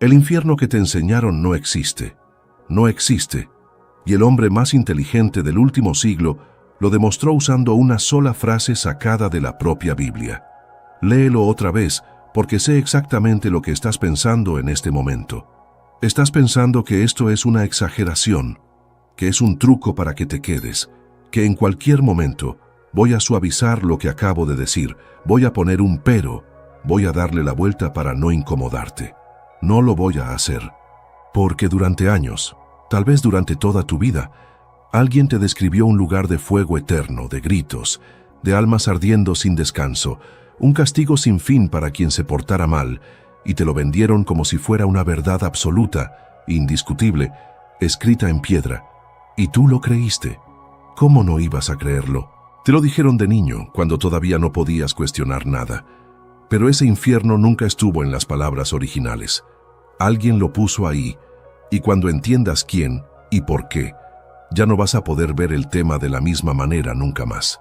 El infierno que te enseñaron no existe. No existe. Y el hombre más inteligente del último siglo lo demostró usando una sola frase sacada de la propia Biblia. Léelo otra vez, porque sé exactamente lo que estás pensando en este momento. Estás pensando que esto es una exageración, que es un truco para que te quedes, que en cualquier momento voy a suavizar lo que acabo de decir, voy a poner un pero, voy a darle la vuelta para no incomodarte. No lo voy a hacer. Porque durante años, tal vez durante toda tu vida, alguien te describió un lugar de fuego eterno, de gritos, de almas ardiendo sin descanso, un castigo sin fin para quien se portara mal, y te lo vendieron como si fuera una verdad absoluta, indiscutible, escrita en piedra. Y tú lo creíste. ¿Cómo no ibas a creerlo? Te lo dijeron de niño, cuando todavía no podías cuestionar nada. Pero ese infierno nunca estuvo en las palabras originales. Alguien lo puso ahí, y cuando entiendas quién y por qué, ya no vas a poder ver el tema de la misma manera nunca más.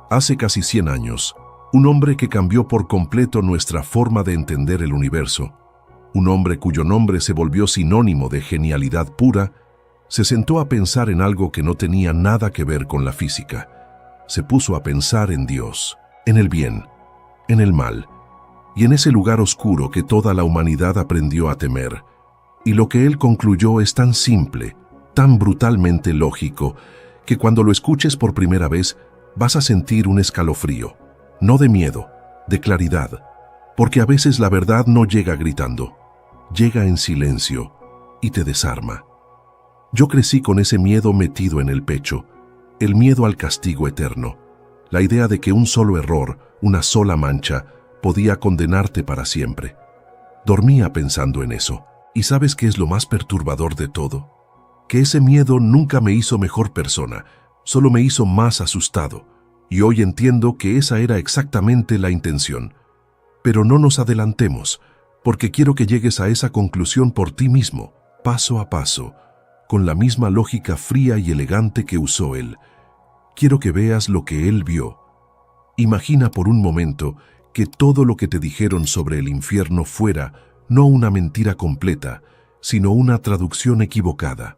Hace casi 100 años, un hombre que cambió por completo nuestra forma de entender el universo, un hombre cuyo nombre se volvió sinónimo de genialidad pura, se sentó a pensar en algo que no tenía nada que ver con la física. Se puso a pensar en Dios, en el bien, en el mal, y en ese lugar oscuro que toda la humanidad aprendió a temer. Y lo que él concluyó es tan simple, tan brutalmente lógico, que cuando lo escuches por primera vez vas a sentir un escalofrío, no de miedo, de claridad, porque a veces la verdad no llega gritando, llega en silencio y te desarma. Yo crecí con ese miedo metido en el pecho, el miedo al castigo eterno, la idea de que un solo error, una sola mancha, podía condenarte para siempre. Dormía pensando en eso. ¿Y sabes qué es lo más perturbador de todo? Que ese miedo nunca me hizo mejor persona, solo me hizo más asustado. Y hoy entiendo que esa era exactamente la intención. Pero no nos adelantemos, porque quiero que llegues a esa conclusión por ti mismo, paso a paso, con la misma lógica fría y elegante que usó él. Quiero que veas lo que él vio. Imagina por un momento que todo lo que te dijeron sobre el infierno fuera no una mentira completa, sino una traducción equivocada,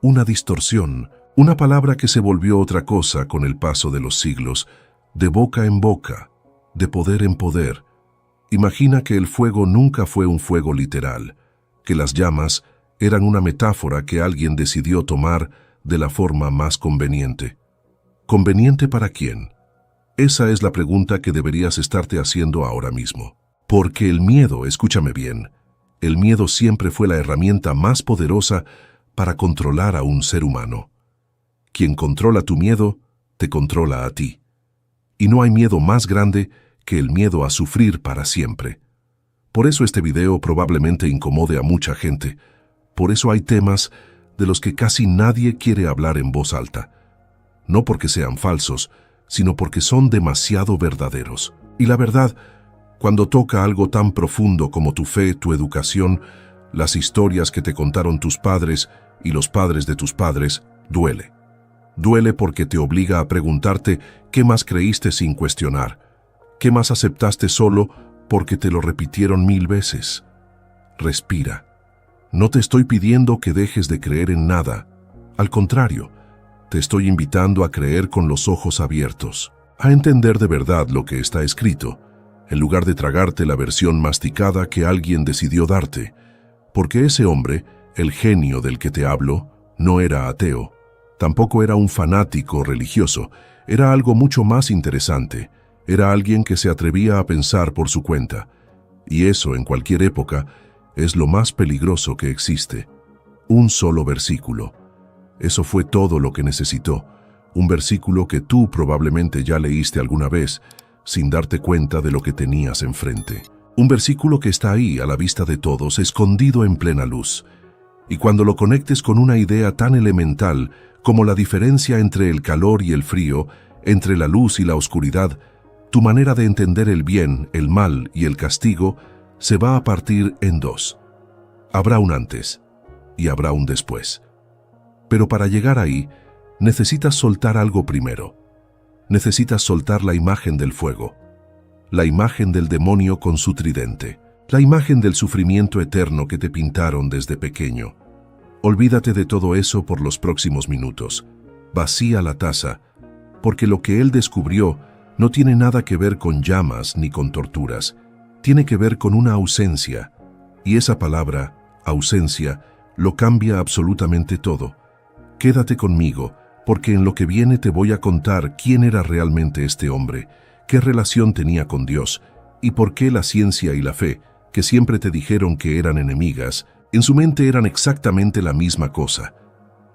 una distorsión, una palabra que se volvió otra cosa con el paso de los siglos, de boca en boca, de poder en poder. Imagina que el fuego nunca fue un fuego literal, que las llamas eran una metáfora que alguien decidió tomar de la forma más conveniente. ¿Conveniente para quién? Esa es la pregunta que deberías estarte haciendo ahora mismo. Porque el miedo, escúchame bien, el miedo siempre fue la herramienta más poderosa para controlar a un ser humano. Quien controla tu miedo, te controla a ti. Y no hay miedo más grande que el miedo a sufrir para siempre. Por eso este video probablemente incomode a mucha gente. Por eso hay temas de los que casi nadie quiere hablar en voz alta. No porque sean falsos, sino porque son demasiado verdaderos. Y la verdad, cuando toca algo tan profundo como tu fe, tu educación, las historias que te contaron tus padres y los padres de tus padres, duele. Duele porque te obliga a preguntarte qué más creíste sin cuestionar, qué más aceptaste solo porque te lo repitieron 1000 veces. Respira. No te estoy pidiendo que dejes de creer en nada. Al contrario, te estoy invitando a creer con los ojos abiertos, a entender de verdad lo que está escrito, en lugar de tragarte la versión masticada que alguien decidió darte, porque ese hombre, el genio del que te hablo, no era ateo, tampoco era un fanático religioso, era algo mucho más interesante, era alguien que se atrevía a pensar por su cuenta, y eso en cualquier época es lo más peligroso que existe. Un solo versículo. Eso fue todo lo que necesitó, un versículo que tú probablemente ya leíste alguna vez, sin darte cuenta de lo que tenías enfrente. Un versículo que está ahí, a la vista de todos, escondido en plena luz. Y cuando lo conectes con una idea tan elemental como la diferencia entre el calor y el frío, entre la luz y la oscuridad, tu manera de entender el bien, el mal y el castigo se va a partir en dos. Habrá un antes y habrá un después. Pero para llegar ahí, necesitas soltar algo primero. Necesitas soltar la imagen del fuego, la imagen del demonio con su tridente, la imagen del sufrimiento eterno que te pintaron desde pequeño. Olvídate de todo eso por los próximos minutos. Vacía la taza, porque lo que él descubrió no tiene nada que ver con llamas ni con torturas. Tiene que ver con una ausencia, y esa palabra, ausencia, lo cambia absolutamente todo. Quédate conmigo, porque en lo que viene te voy a contar quién era realmente este hombre, qué relación tenía con Dios, y por qué la ciencia y la fe, que siempre te dijeron que eran enemigas, en su mente eran exactamente la misma cosa.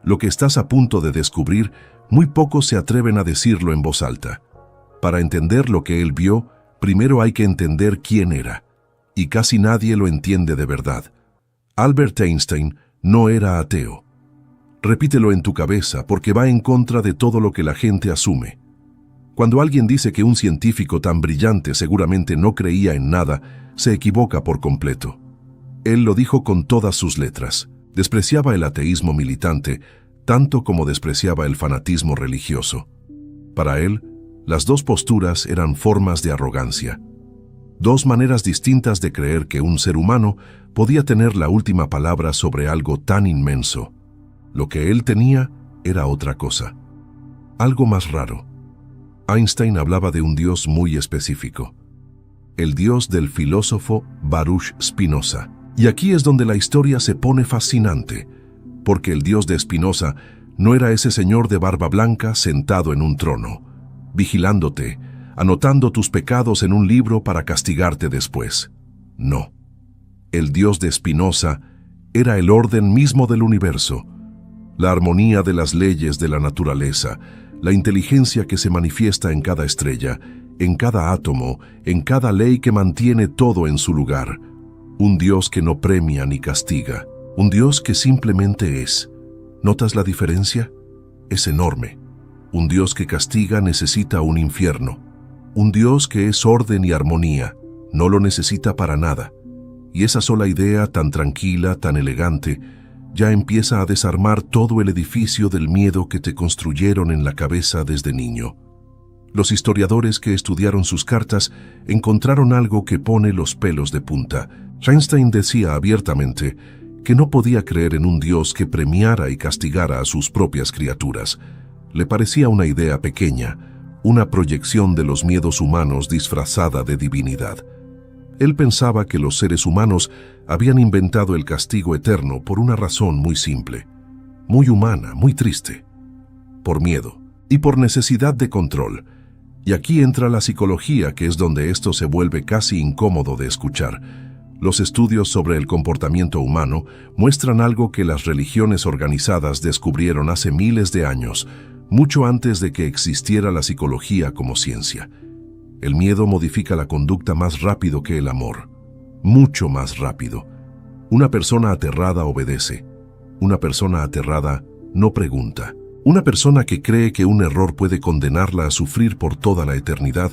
Lo que estás a punto de descubrir, muy pocos se atreven a decirlo en voz alta. Para entender lo que él vio, primero hay que entender quién era, y casi nadie lo entiende de verdad. Albert Einstein no era ateo. Repítelo en tu cabeza porque va en contra de todo lo que la gente asume. Cuando alguien dice que un científico tan brillante seguramente no creía en nada, se equivoca por completo. Él lo dijo con todas sus letras. Despreciaba el ateísmo militante, tanto como despreciaba el fanatismo religioso. Para él, las dos posturas eran formas de arrogancia. Dos maneras distintas de creer que un ser humano podía tener la última palabra sobre algo tan inmenso. Lo que él tenía era otra cosa. Algo más raro. Einstein hablaba de un Dios muy específico. El Dios del filósofo Baruch Spinoza. Y aquí es donde la historia se pone fascinante, porque el Dios de Spinoza no era ese señor de barba blanca sentado en un trono, vigilándote, anotando tus pecados en un libro para castigarte después. No. El Dios de Spinoza era el orden mismo del universo, la armonía de las leyes de la naturaleza, la inteligencia que se manifiesta en cada estrella, en cada átomo, en cada ley que mantiene todo en su lugar. Un Dios que no premia ni castiga, un Dios que simplemente es. ¿Notas la diferencia? Es enorme. Un Dios que castiga necesita un infierno. Un Dios que es orden y armonía, no lo necesita para nada. Y esa sola idea tan tranquila, tan elegante, ya empieza a desarmar todo el edificio del miedo que te construyeron en la cabeza desde niño. Los historiadores que estudiaron sus cartas encontraron algo que pone los pelos de punta. Einstein decía abiertamente que no podía creer en un Dios que premiara y castigara a sus propias criaturas. Le parecía una idea pequeña, una proyección de los miedos humanos disfrazada de divinidad. Él pensaba que los seres humanos habían inventado el castigo eterno por una razón muy simple, muy humana, muy triste. Por miedo y por necesidad de control. Y aquí entra la psicología, que es donde esto se vuelve casi incómodo de escuchar. Los estudios sobre el comportamiento humano muestran algo que las religiones organizadas descubrieron hace miles de años, mucho antes de que existiera la psicología como ciencia. El miedo modifica la conducta más rápido que el amor, mucho más rápido. Una persona aterrada obedece, una persona aterrada no pregunta. Una persona que cree que un error puede condenarla a sufrir por toda la eternidad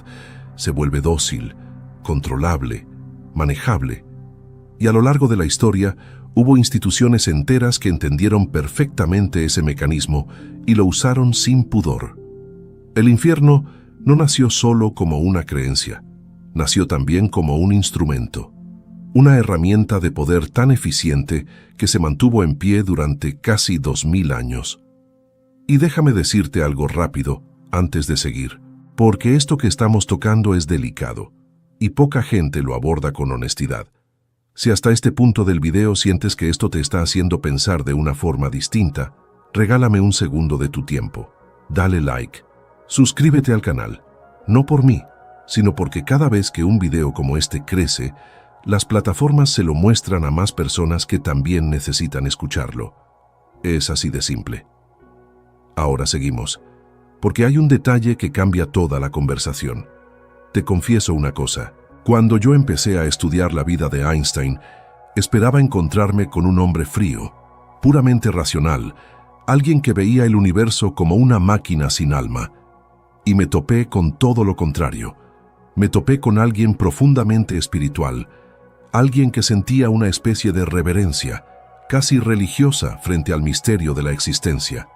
se vuelve dócil, controlable, manejable. Y a lo largo de la historia hubo instituciones enteras que entendieron perfectamente ese mecanismo y lo usaron sin pudor. El infierno no nació solo como una creencia, nació también como un instrumento, una herramienta de poder tan eficiente que se mantuvo en pie durante casi 2000 años. Y déjame decirte algo rápido antes de seguir, porque esto que estamos tocando es delicado, y poca gente lo aborda con honestidad. Si hasta este punto del video sientes que esto te está haciendo pensar de una forma distinta, regálame un segundo de tu tiempo. Dale like. Suscríbete al canal, no por mí, sino porque cada vez que un video como este crece, las plataformas se lo muestran a más personas que también necesitan escucharlo. Es así de simple. Ahora seguimos, porque hay un detalle que cambia toda la conversación. Te confieso una cosa, cuando yo empecé a estudiar la vida de Einstein, esperaba encontrarme con un hombre frío, puramente racional, alguien que veía el universo como una máquina sin alma. Y me topé con todo lo contrario. Me topé con alguien profundamente espiritual, alguien que sentía una especie de reverencia, casi religiosa frente al misterio de la existencia.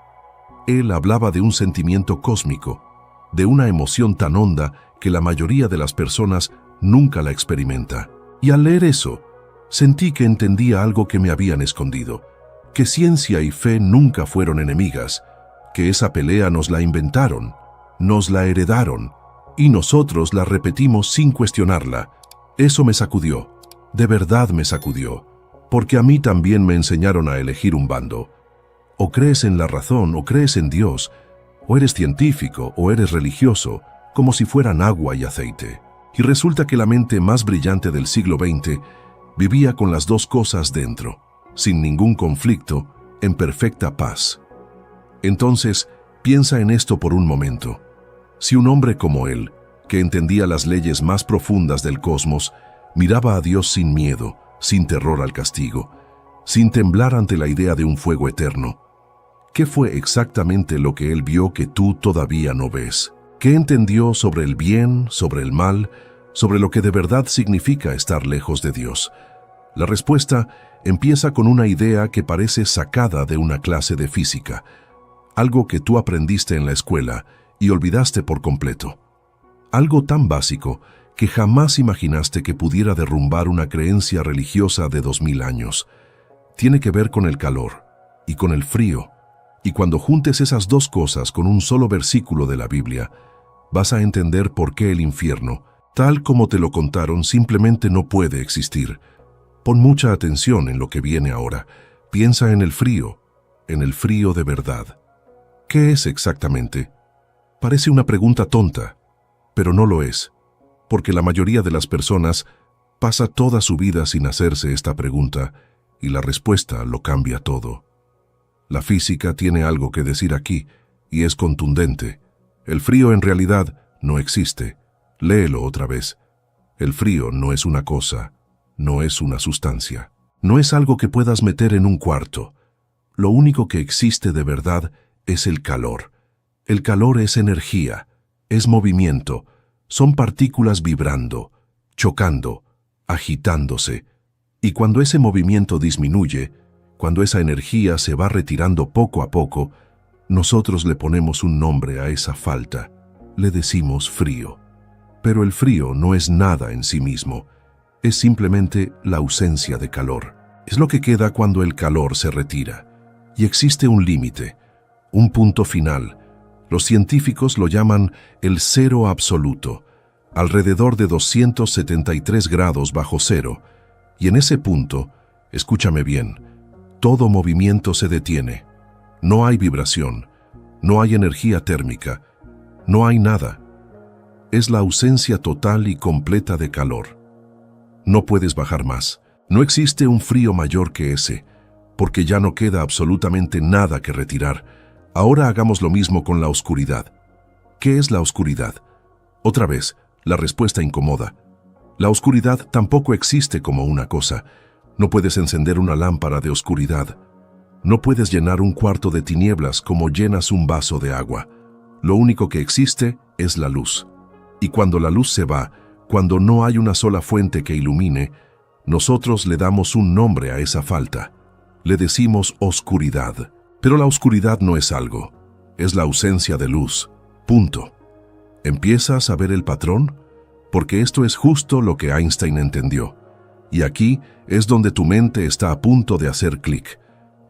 Él hablaba de un sentimiento cósmico, de una emoción tan honda que la mayoría de las personas nunca la experimenta. Y al leer eso, sentí que entendía algo que me habían escondido, que ciencia y fe nunca fueron enemigas, que esa pelea nos la inventaron, nos la heredaron, y nosotros la repetimos sin cuestionarla. Eso me sacudió, de verdad me sacudió, porque a mí también me enseñaron a elegir un bando. O crees en la razón, o crees en Dios, o eres científico, o eres religioso, como si fueran agua y aceite. Y resulta que la mente más brillante del siglo XX vivía con las dos cosas dentro, sin ningún conflicto, en perfecta paz. Entonces, piensa en esto por un momento. Si un hombre como él, que entendía las leyes más profundas del cosmos, miraba a Dios sin miedo, sin terror al castigo, sin temblar ante la idea de un fuego eterno, ¿qué fue exactamente lo que él vio que tú todavía no ves? ¿Qué entendió sobre el bien, sobre el mal, sobre lo que de verdad significa estar lejos de Dios? La respuesta empieza con una idea que parece sacada de una clase de física, algo que tú aprendiste en la escuela y olvidaste por completo. Algo tan básico que jamás imaginaste que pudiera derrumbar una creencia religiosa de 2000 años. Tiene que ver con el calor y con el frío. Y cuando juntes esas dos cosas con un solo versículo de la Biblia, vas a entender por qué el infierno, tal como te lo contaron, simplemente no puede existir. Pon mucha atención en lo que viene ahora. Piensa en el frío de verdad. ¿Qué es exactamente? Parece una pregunta tonta, pero no lo es, porque la mayoría de las personas pasa toda su vida sin hacerse esta pregunta y la respuesta lo cambia todo. La física tiene algo que decir aquí y es contundente. El frío en realidad no existe. Léelo otra vez. El frío no es una cosa, no es una sustancia. No es algo que puedas meter en un cuarto. Lo único que existe de verdad es el calor. El calor es energía, es movimiento, son partículas vibrando, chocando, agitándose. Y cuando ese movimiento disminuye, cuando esa energía se va retirando poco a poco, nosotros le ponemos un nombre a esa falta. Le decimos frío. Pero el frío no es nada en sí mismo. Es simplemente la ausencia de calor. Es lo que queda cuando el calor se retira. Y existe un límite, un punto final. Los científicos lo llaman el cero absoluto, alrededor de 273 grados bajo cero. Y en ese punto, escúchame bien, todo movimiento se detiene. No hay vibración, no hay energía térmica, no hay nada. Es la ausencia total y completa de calor. No puedes bajar más. No existe un frío mayor que ese, porque ya no queda absolutamente nada que retirar. Ahora hagamos lo mismo con la oscuridad. ¿Qué es la oscuridad? Otra vez, la respuesta incomoda. La oscuridad tampoco existe como una cosa. No puedes encender una lámpara de oscuridad. No puedes llenar un cuarto de tinieblas como llenas un vaso de agua. Lo único que existe es la luz. Y cuando la luz se va, cuando no hay una sola fuente que ilumine, nosotros le damos un nombre a esa falta. Le decimos oscuridad. Pero la oscuridad no es algo. Es la ausencia de luz. Punto. ¿Empiezas a ver el patrón? Porque esto es justo lo que Einstein entendió. Y aquí es donde tu mente está a punto de hacer clic.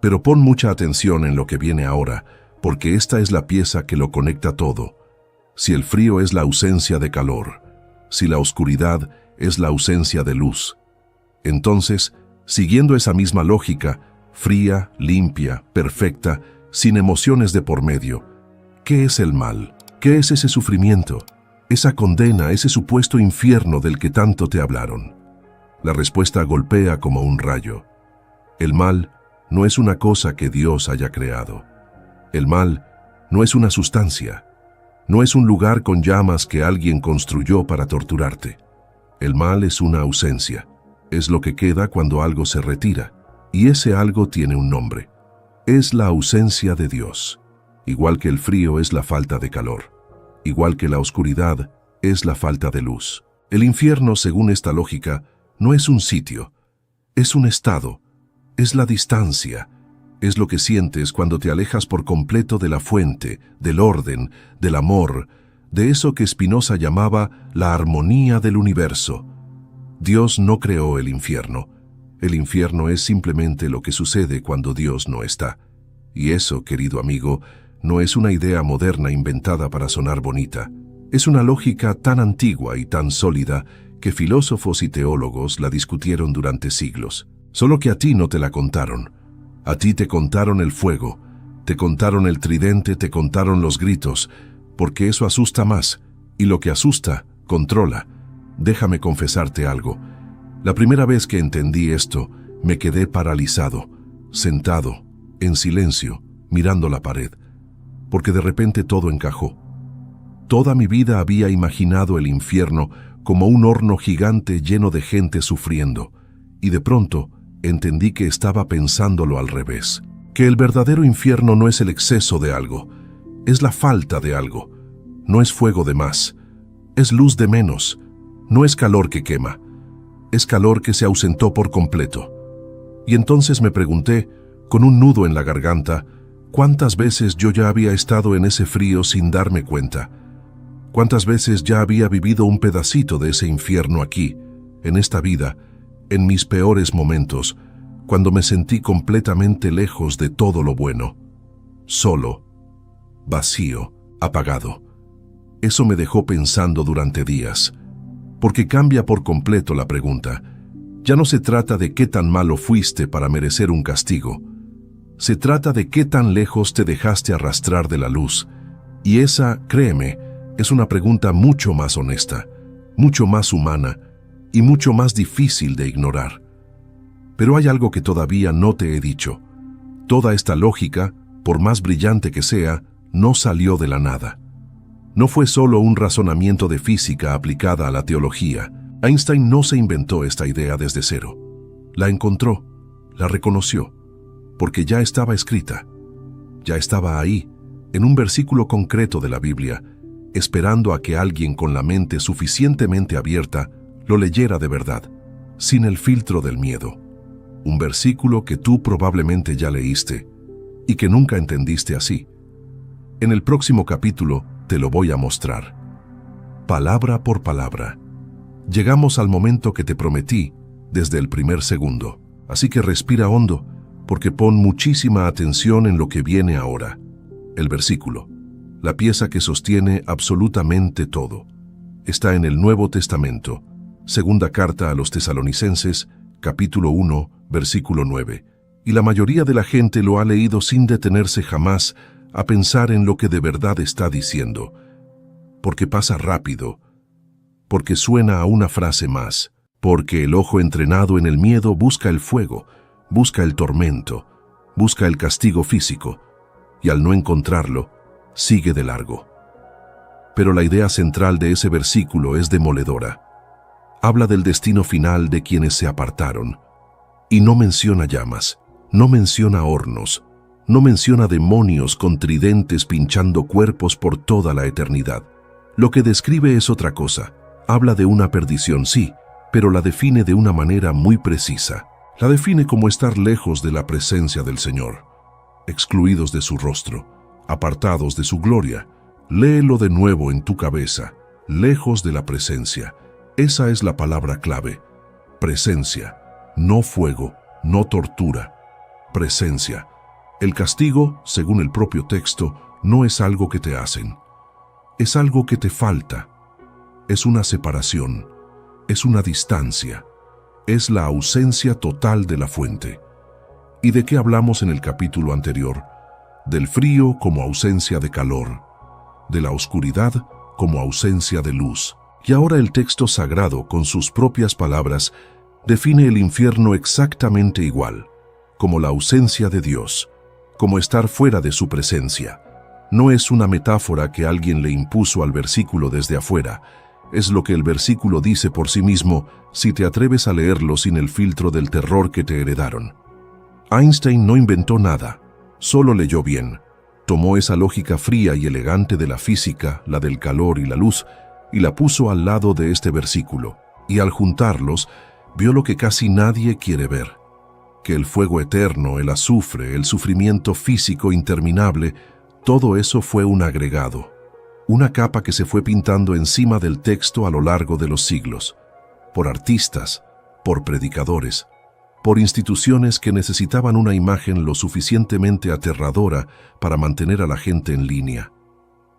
Pero pon mucha atención en lo que viene ahora, porque esta es la pieza que lo conecta todo. Si el frío es la ausencia de calor, si la oscuridad es la ausencia de luz, entonces, siguiendo esa misma lógica, fría, limpia, perfecta, sin emociones de por medio, ¿qué es el mal? ¿Qué es ese sufrimiento? Esa condena, ese supuesto infierno del que tanto te hablaron. La respuesta golpea como un rayo. El mal no es una cosa que Dios haya creado. El mal no es una sustancia. No es un lugar con llamas que alguien construyó para torturarte. El mal es una ausencia. Es lo que queda cuando algo se retira. Y ese algo tiene un nombre. Es la ausencia de Dios. Igual que el frío es la falta de calor. Igual que la oscuridad es la falta de luz. El infierno, según esta lógica, no es un sitio. Es un estado. Es la distancia. Es lo que sientes cuando te alejas por completo de la fuente, del orden, del amor, de eso que Spinoza llamaba la armonía del universo. Dios no creó el infierno. El infierno es simplemente lo que sucede cuando Dios no está. Y eso, querido amigo, no es una idea moderna inventada para sonar bonita. Es una lógica tan antigua y tan sólida que filósofos y teólogos la discutieron durante siglos. Solo que a ti no te la contaron. A ti te contaron el fuego, te contaron el tridente, te contaron los gritos, porque eso asusta más, y lo que asusta, controla. Déjame confesarte algo. La primera vez que entendí esto, me quedé paralizado, sentado, en silencio, mirando la pared, porque de repente todo encajó. Toda mi vida había imaginado el infierno como un horno gigante lleno de gente sufriendo, y de pronto entendí que estaba pensándolo al revés, que el verdadero infierno no es el exceso de algo, es la falta de algo, no es fuego de más, es luz de menos, no es calor que quema, es calor que se ausentó por completo. Y entonces me pregunté, con un nudo en la garganta, ¿cuántas veces yo ya había estado en ese frío sin darme cuenta? ¿Cuántas veces ya había vivido un pedacito de ese infierno aquí, en esta vida, en mis peores momentos, cuando me sentí completamente lejos de todo lo bueno? Solo, vacío, apagado. Eso me dejó pensando durante días, porque cambia por completo la pregunta. Ya no se trata de qué tan malo fuiste para merecer un castigo. Se trata de qué tan lejos te dejaste arrastrar de la luz. Y esa, créeme, es una pregunta mucho más honesta, mucho más humana y mucho más difícil de ignorar. Pero hay algo que todavía no te he dicho. Toda esta lógica, por más brillante que sea, no salió de la nada. No fue solo un razonamiento de física aplicada a la teología. Einstein no se inventó esta idea desde cero. La encontró, la reconoció, porque ya estaba escrita. Ya estaba ahí, en un versículo concreto de la Biblia, esperando a que alguien con la mente suficientemente abierta lo leyera de verdad, sin el filtro del miedo. Un versículo que tú probablemente ya leíste y que nunca entendiste así. En el próximo capítulo te lo voy a mostrar, palabra por palabra. Llegamos al momento que te prometí desde el primer segundo, así que respira hondo, porque pon muchísima atención en lo que viene ahora. El versículo, la pieza que sostiene absolutamente todo, está en el Nuevo Testamento, segunda carta a los Tesalonicenses, capítulo 1, versículo 9, y la mayoría de la gente lo ha leído sin detenerse jamás a pensar en lo que de verdad está diciendo, porque pasa rápido, porque suena a una frase más, porque el ojo entrenado en el miedo busca el fuego, busca el tormento, busca el castigo físico, y al no encontrarlo, sigue de largo. Pero la idea central de ese versículo es demoledora. Habla del destino final de quienes se apartaron, y no menciona llamas, no menciona hornos, no menciona demonios con tridentes pinchando cuerpos por toda la eternidad. Lo que describe es otra cosa. Habla de una perdición, sí, pero la define de una manera muy precisa. La define como estar lejos de la presencia del Señor, excluidos de su rostro, apartados de su gloria. Léelo de nuevo en tu cabeza, lejos de la presencia. Esa es la palabra clave. Presencia, no fuego, no tortura. Presencia. El castigo, según el propio texto, no es algo que te hacen. Es algo que te falta. Es una separación. Es una distancia. Es la ausencia total de la fuente. ¿Y de qué hablamos en el capítulo anterior? Del frío como ausencia de calor, de la oscuridad como ausencia de luz. Y ahora el texto sagrado, con sus propias palabras, define el infierno exactamente igual, como la ausencia de Dios, como estar fuera de su presencia. No es una metáfora que alguien le impuso al versículo desde afuera, es lo que el versículo dice por sí mismo si te atreves a leerlo sin el filtro del terror que te heredaron. Einstein no inventó nada, solo leyó bien. Tomó esa lógica fría y elegante de la física, la del calor y la luz, y la puso al lado de este versículo, y al juntarlos, vio lo que casi nadie quiere ver, que el fuego eterno, el azufre, el sufrimiento físico interminable, todo eso fue un agregado, una capa que se fue pintando encima del texto a lo largo de los siglos. por artistas, por predicadores, por instituciones que necesitaban una imagen lo suficientemente aterradora para mantener a la gente en línea.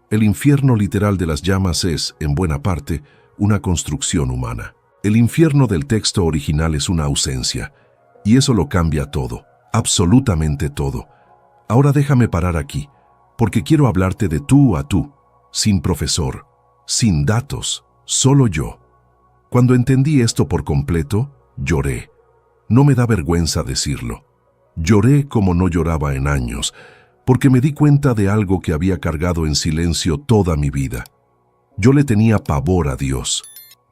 El infierno literal de las llamas es, en buena parte, una construcción humana. El infierno del texto original es una ausencia, y eso lo cambia todo, absolutamente todo. Ahora déjame parar aquí, porque quiero hablarte de tú a tú, sin profesor, sin datos, solo yo. Cuando entendí esto por completo, lloré. No me da vergüenza decirlo. Lloré como no lloraba en años, porque me di cuenta de algo que había cargado en silencio toda mi vida. Yo le tenía pavor a Dios,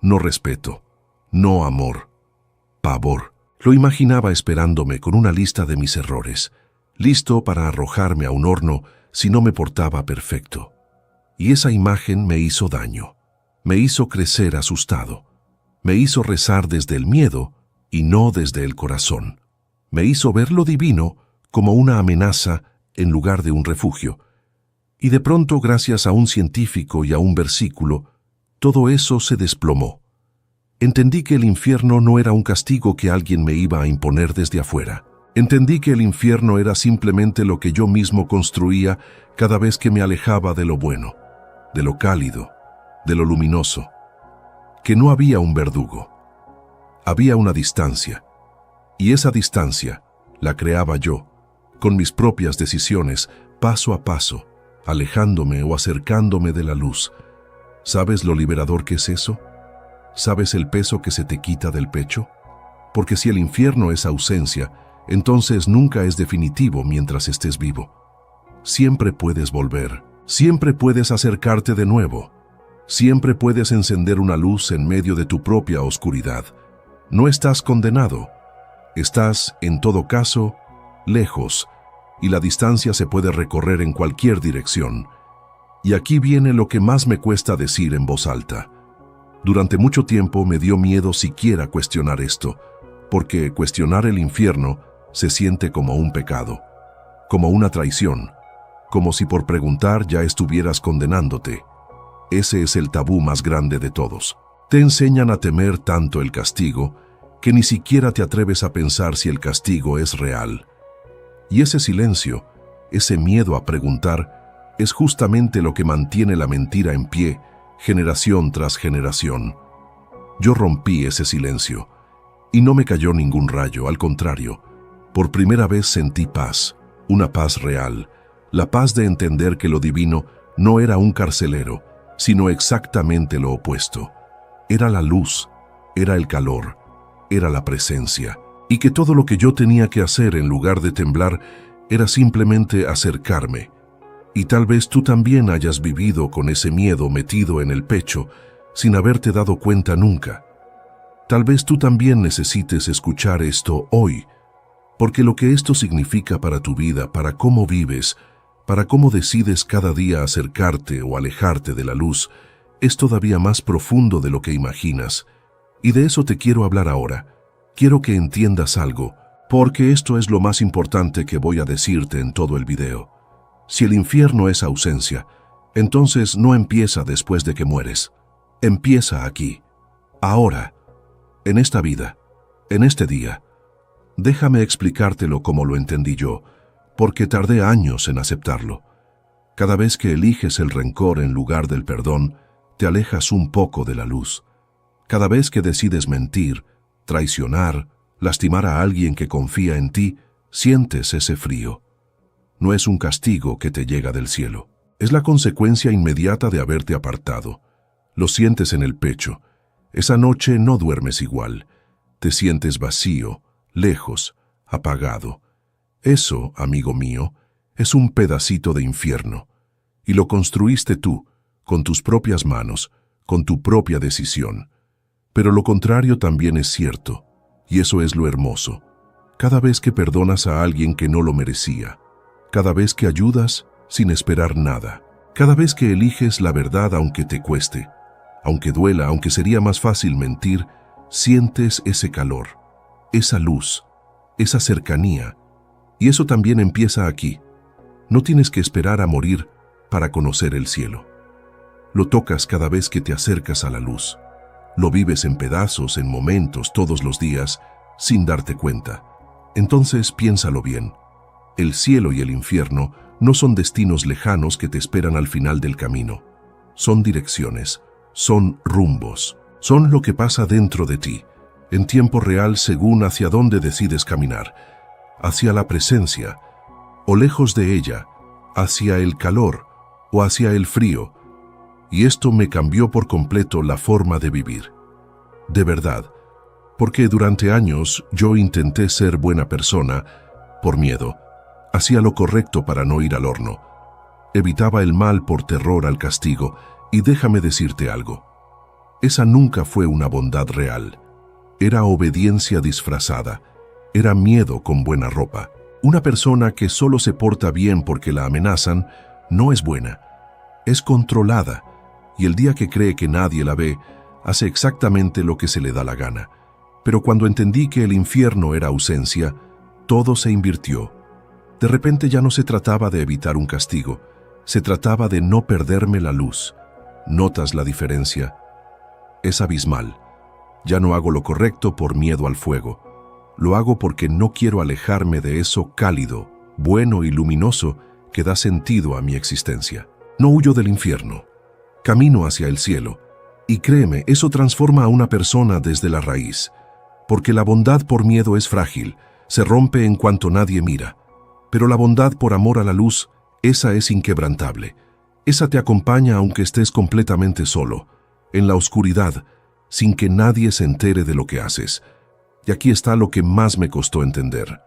no respeto, no amor, pavor. Lo imaginaba esperándome con una lista de mis errores, listo para arrojarme a un horno si no me portaba perfecto. Y esa imagen me hizo daño, me hizo crecer asustado, me hizo rezar desde el miedo y no desde el corazón. Me hizo ver lo divino como una amenaza en lugar de un refugio. Y de pronto, gracias a un científico y a un versículo, todo eso se desplomó. Entendí que el infierno no era un castigo que alguien me iba a imponer desde afuera. Entendí que el infierno era simplemente lo que yo mismo construía cada vez que me alejaba de lo bueno, de lo cálido, de lo luminoso. Que no había un verdugo. Había una distancia. Y esa distancia la creaba yo, con mis propias decisiones, paso a paso, alejándome o acercándome de la luz. ¿Sabes lo liberador que es eso? ¿Sabes el peso que se te quita del pecho? Porque si el infierno es ausencia, entonces nunca es definitivo mientras estés vivo. Siempre puedes volver, siempre puedes acercarte de nuevo, siempre puedes encender una luz en medio de tu propia oscuridad. No estás condenado, estás, en todo caso, lejos, y la distancia se puede recorrer en cualquier dirección. Y aquí viene lo que más me cuesta decir en voz alta. Durante mucho tiempo me dio miedo siquiera cuestionar esto, porque cuestionar el infierno se siente como un pecado, como una traición, como si por preguntar ya estuvieras condenándote. Ese es el tabú más grande de todos. Te enseñan a temer tanto el castigo que ni siquiera te atreves a pensar si el castigo es real. Y ese silencio, ese miedo a preguntar, es justamente lo que mantiene la mentira en pie, generación tras generación. Yo rompí ese silencio, y no me cayó ningún rayo, al contrario. Por primera vez sentí paz, una paz real, la paz de entender que lo divino no era un carcelero, sino exactamente lo opuesto. Era la luz, era el calor, era la presencia, y que todo lo que yo tenía que hacer en lugar de temblar era simplemente acercarme. Y tal vez tú también hayas vivido con ese miedo metido en el pecho sin haberte dado cuenta nunca. Tal vez tú también necesites escuchar esto hoy, porque lo que esto significa para tu vida, para cómo vives, para cómo decides cada día acercarte o alejarte de la luz, es todavía más profundo de lo que imaginas. Y de eso te quiero hablar ahora. Quiero que entiendas algo, porque esto es lo más importante que voy a decirte en todo el video. Si el infierno es ausencia, entonces no empieza después de que mueres. Empieza aquí, ahora, en esta vida, en este día. Déjame explicártelo como lo entendí yo, porque tardé años en aceptarlo. Cada vez que eliges el rencor en lugar del perdón, te alejas un poco de la luz. Cada vez que decides mentir, traicionar, lastimar a alguien que confía en ti, sientes ese frío. No es un castigo que te llega del cielo. Es la consecuencia inmediata de haberte apartado. Lo sientes en el pecho. Esa noche no duermes igual. Te sientes vacío, lejos, apagado. Eso, amigo mío, es un pedacito de infierno. Y lo construiste tú, con tus propias manos, con tu propia decisión. Pero lo contrario también es cierto, y eso es lo hermoso. Cada vez que perdonas a alguien que no lo merecía, cada vez que ayudas sin esperar nada, cada vez que eliges la verdad aunque te cueste, aunque duela, aunque sería más fácil mentir, sientes ese calor, esa luz, esa cercanía. Y eso también empieza aquí. No tienes que esperar a morir para conocer el cielo. Lo tocas cada vez que te acercas a la luz. Lo vives en pedazos, en momentos, todos los días, sin darte cuenta. Entonces piénsalo bien. El cielo y el infierno no son destinos lejanos que te esperan al final del camino. Son direcciones, son rumbos, son lo que pasa dentro de ti, en tiempo real según hacia dónde decides caminar, hacia la presencia, o lejos de ella, hacia el calor o hacia el frío. Y esto me cambió por completo la forma de vivir. De verdad, porque durante años yo intenté ser buena persona por miedo. Hacía lo correcto para no ir al horno. Evitaba el mal por terror al castigo, y déjame decirte algo. Esa nunca fue una bondad real. Era obediencia disfrazada. Era miedo con buena ropa. Una persona que solo se porta bien porque la amenazan no es buena. Es controlada, y el día que cree que nadie la ve, hace exactamente lo que se le da la gana. Pero cuando entendí que el infierno era ausencia, todo se invirtió. De repente ya no se trataba de evitar un castigo, se trataba de no perderme la luz. ¿Notas la diferencia? Es abismal. Ya no hago lo correcto por miedo al fuego. Lo hago porque no quiero alejarme de eso cálido, bueno y luminoso que da sentido a mi existencia. No huyo del infierno. Camino hacia el cielo. Y créeme, eso transforma a una persona desde la raíz. Porque la bondad por miedo es frágil, se rompe en cuanto nadie mira. Pero la bondad por amor a la luz, esa es inquebrantable. Esa te acompaña aunque estés completamente solo, en la oscuridad, sin que nadie se entere de lo que haces. Y aquí está lo que más me costó entender.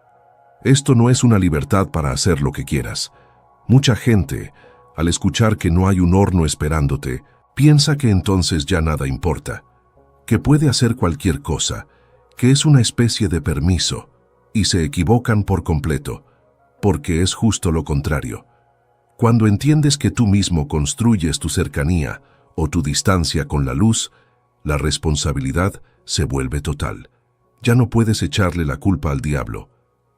Esto no es una libertad para hacer lo que quieras. Mucha gente, al escuchar que no hay un horno esperándote, piensa que entonces ya nada importa, que puede hacer cualquier cosa, que es una especie de permiso, y se equivocan por completo, porque es justo lo contrario. Cuando entiendes que tú mismo construyes tu cercanía o tu distancia con la luz, la responsabilidad se vuelve total. Ya no puedes echarle la culpa al diablo.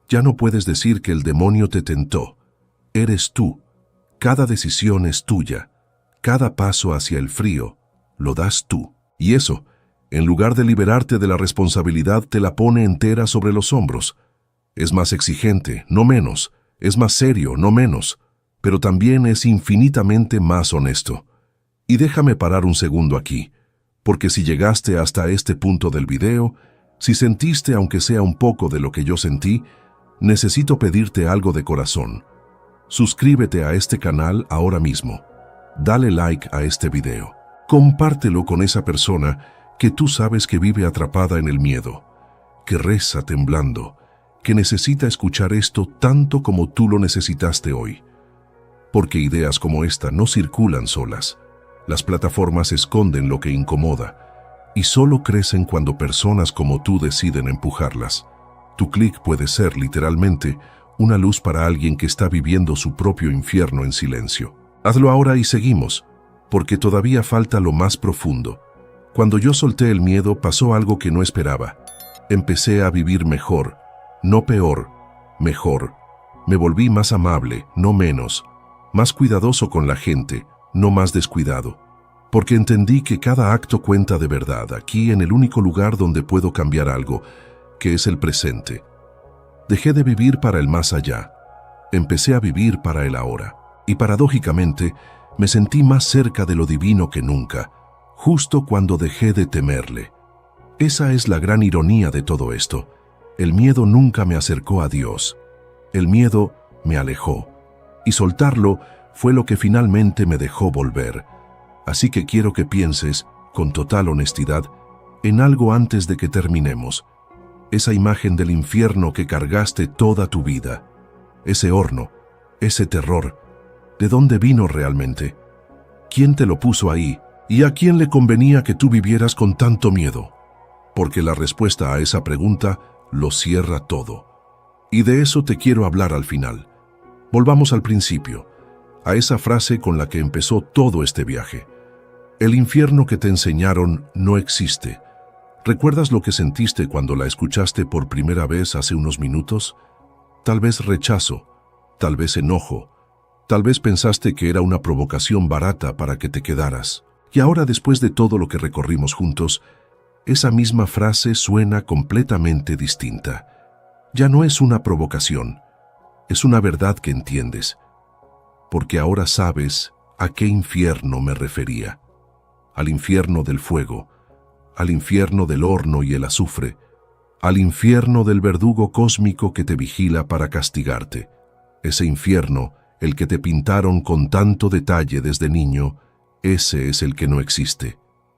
Ya no puedes decir que el demonio te tentó. Eres tú. Cada decisión es tuya. Cada paso hacia el frío lo das tú. Y eso, en lugar de liberarte de la responsabilidad, te la pone entera sobre los hombros. Es más exigente, no menos. Es más serio, no menos. Pero también es infinitamente más honesto. Y déjame parar un segundo aquí, porque si llegaste hasta este punto del video, si sentiste aunque sea un poco de lo que yo sentí, necesito pedirte algo de corazón. Suscríbete a este canal ahora mismo. Dale like a este video. Compártelo con esa persona que tú sabes que vive atrapada en el miedo, que reza temblando, que necesita escuchar esto tanto como tú lo necesitaste hoy. Porque ideas como esta no circulan solas. Las plataformas esconden lo que incomoda y solo crecen cuando personas como tú deciden empujarlas. Tu clic puede ser, literalmente, una luz para alguien que está viviendo su propio infierno en silencio. Hazlo ahora y seguimos, porque todavía falta lo más profundo. Cuando yo solté el miedo, pasó algo que no esperaba. Empecé a vivir mejor. No peor, mejor. Me volví más amable, no menos. Más cuidadoso con la gente, no más descuidado. Porque entendí que cada acto cuenta de verdad, aquí en el único lugar donde puedo cambiar algo, que es el presente. Dejé de vivir para el más allá. Empecé a vivir para el ahora. Y paradójicamente, me sentí más cerca de lo divino que nunca, justo cuando dejé de temerle. Esa es la gran ironía de todo esto. El miedo nunca me acercó a Dios. El miedo me alejó. Y soltarlo fue lo que finalmente me dejó volver. Así que quiero que pienses, con total honestidad, en algo antes de que terminemos. Esa imagen del infierno que cargaste toda tu vida. Ese horno, ese terror. ¿De dónde vino realmente? ¿Quién te lo puso ahí? ¿Y a quién le convenía que tú vivieras con tanto miedo? Porque la respuesta a esa pregunta lo cierra todo. Y de eso te quiero hablar al final. Volvamos al principio, a esa frase con la que empezó todo este viaje. El infierno que te enseñaron no existe. ¿Recuerdas lo que sentiste cuando la escuchaste por primera vez hace unos minutos? Tal vez rechazo, tal vez enojo, tal vez pensaste que era una provocación barata para que te quedaras. Y ahora, después de todo lo que recorrimos juntos, esa misma frase suena completamente distinta. Ya no es una provocación, es una verdad que entiendes, porque ahora sabes a qué infierno me refería. Al infierno del fuego, al infierno del horno y el azufre, al infierno del verdugo cósmico que te vigila para castigarte. Ese infierno, el que te pintaron con tanto detalle desde niño, ese es el que no existe,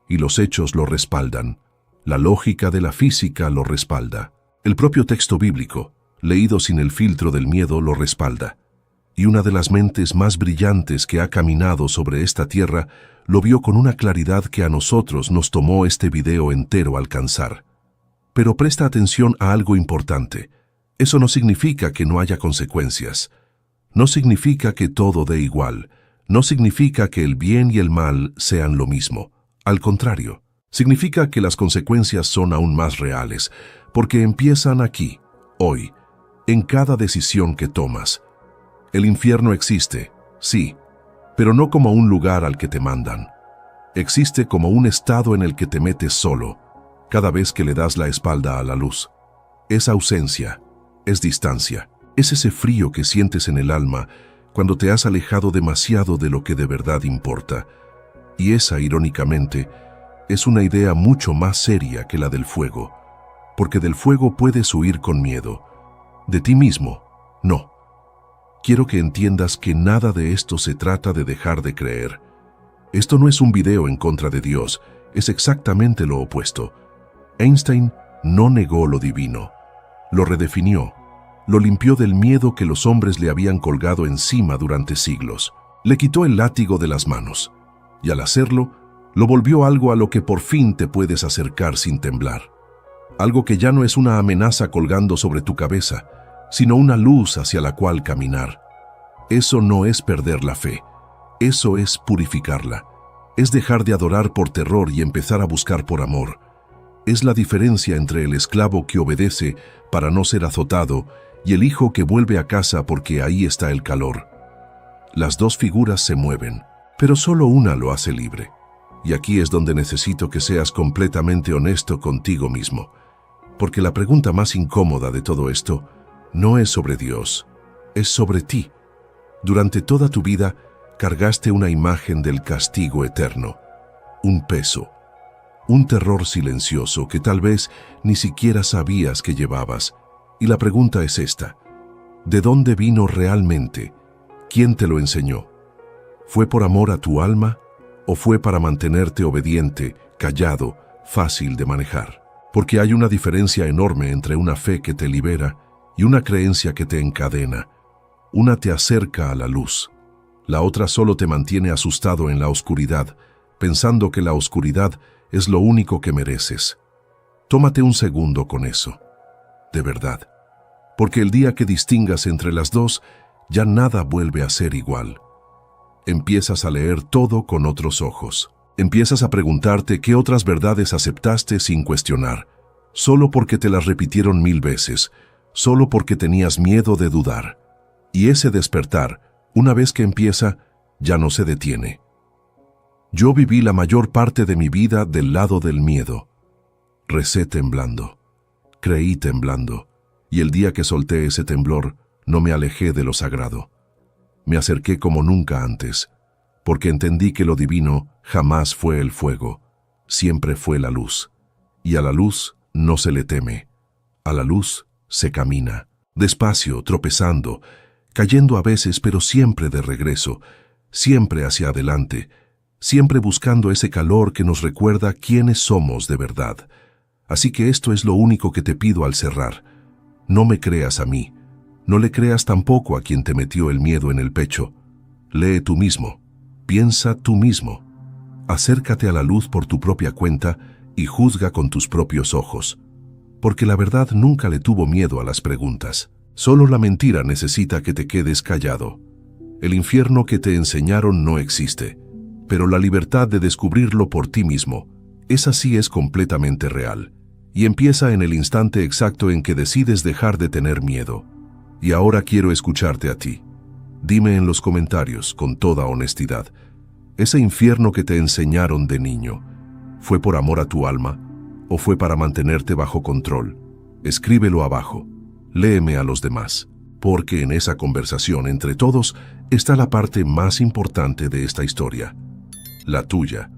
y los hechos lo respaldan. La lógica de la física lo respalda. El propio texto bíblico, leído sin el filtro del miedo, lo respalda. Y una de las mentes más brillantes que ha caminado sobre esta tierra lo vio con una claridad que a nosotros nos tomó este video entero alcanzar. Pero presta atención a algo importante. Eso no significa que no haya consecuencias. No significa que todo dé igual. No significa que el bien y el mal sean lo mismo. Al contrario, significa que las consecuencias son aún más reales, porque empiezan aquí, hoy, en cada decisión que tomas. El infierno existe, sí, pero no como un lugar al que te mandan. Existe como un estado en el que te metes solo, cada vez que le das la espalda a la luz. Es ausencia, es distancia, es ese frío que sientes en el alma cuando te has alejado demasiado de lo que de verdad importa. Y esa, irónicamente, es una idea mucho más seria que la del fuego, porque del fuego puedes huir con miedo. De ti mismo, no. Quiero que entiendas que nada de esto se trata de dejar de creer. Esto no es un video en contra de Dios, es exactamente lo opuesto. Einstein no negó lo divino, lo redefinió, lo limpió del miedo que los hombres le habían colgado encima durante siglos. Le quitó el látigo de las manos, y al hacerlo, lo volvió algo a lo que por fin te puedes acercar sin temblar. Algo que ya no es una amenaza colgando sobre tu cabeza, sino una luz hacia la cual caminar. Eso no es perder la fe, eso es purificarla. Es dejar de adorar por terror y empezar a buscar por amor. Es la diferencia entre el esclavo que obedece para no ser azotado y el hijo que vuelve a casa porque ahí está el calor. Las dos figuras se mueven, pero solo una lo hace libre. Y aquí es donde necesito que seas completamente honesto contigo mismo, porque la pregunta más incómoda de todo esto no es sobre Dios, es sobre ti. Durante toda tu vida cargaste una imagen del castigo eterno, un peso, un terror silencioso que tal vez ni siquiera sabías que llevabas. Y la pregunta es esta: ¿de dónde vino realmente? ¿Quién te lo enseñó? ¿Fue por amor a tu alma o fue para mantenerte obediente, callado, fácil de manejar? Porque hay una diferencia enorme entre una fe que te libera y una creencia que te encadena. Una te acerca a la luz, la otra solo te mantiene asustado en la oscuridad, pensando que la oscuridad es lo único que mereces. Tómate un segundo con eso, de verdad, porque el día que distingas entre las dos, ya nada vuelve a ser igual. Empiezas a leer todo con otros ojos. Empiezas a preguntarte qué otras verdades aceptaste sin cuestionar, solo porque te las repitieron 1000 veces, solo porque tenías miedo de dudar. Y ese despertar, una vez que empieza, ya no se detiene. Yo viví la mayor parte de mi vida del lado del miedo. Recé temblando, creí temblando, y el día que solté ese temblor, no me alejé de lo sagrado. Me acerqué como nunca antes, porque entendí que lo divino jamás fue el fuego, siempre fue la luz. Y a la luz no se le teme, a la luz se camina, despacio, tropezando, cayendo a veces, pero siempre de regreso, siempre hacia adelante, siempre buscando ese calor que nos recuerda quiénes somos de verdad. Así que esto es lo único que te pido al cerrar. No me creas a mí, no le creas tampoco a quien te metió el miedo en el pecho. Lee tú mismo, piensa tú mismo, acércate a la luz por tu propia cuenta y juzga con tus propios ojos. Porque la verdad nunca le tuvo miedo a las preguntas. Solo la mentira necesita que te quedes callado. El infierno que te enseñaron no existe, pero la libertad de descubrirlo por ti mismo, esa sí es completamente real, y empieza en el instante exacto en que decides dejar de tener miedo. Y ahora quiero escucharte a ti. Dime en los comentarios, con toda honestidad, ¿ese infierno que te enseñaron de niño, fue por amor a tu alma ¿O fue para mantenerte bajo control? Escríbelo abajo. Léeme a los demás, porque en esa conversación entre todos está la parte más importante de esta historia, la tuya.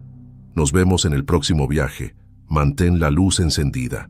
Nos vemos en el próximo viaje. Mantén la luz encendida.